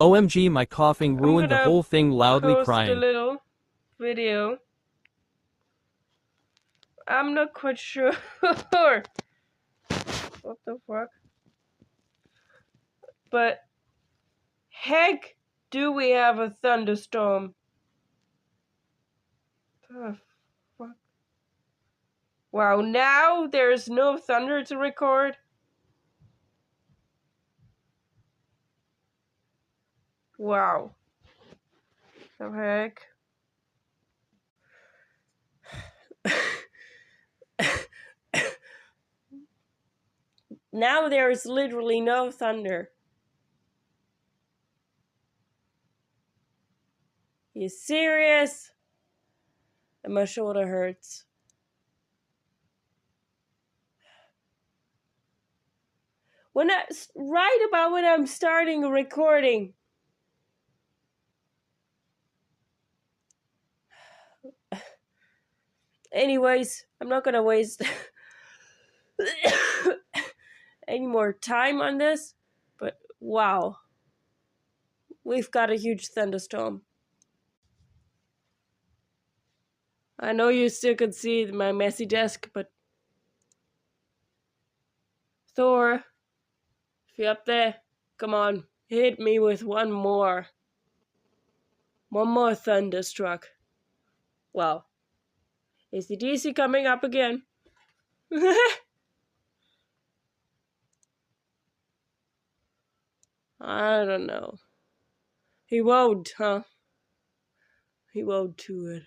OMG, my coughing I'm ruined the gonna whole thing, loudly post a crying. little video. I'm not quite sure. What the fuck? But heck, do we have a thunderstorm? The fuck? Wow, now there's no thunder to record. Wow. The heck? Now there is literally no thunder. You serious? And my shoulder hurts. Right about when I'm starting recording. Anyways, I'm not gonna waste any more time on this, but wow, we've got a huge thunderstorm. I know you still can see my messy desk, but Thor, if you're up there, come on, hit me with one more. One more thunderstruck. Wow. Is the DC coming up again? I don't know. He won't, huh? He won't do it.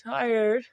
Tired.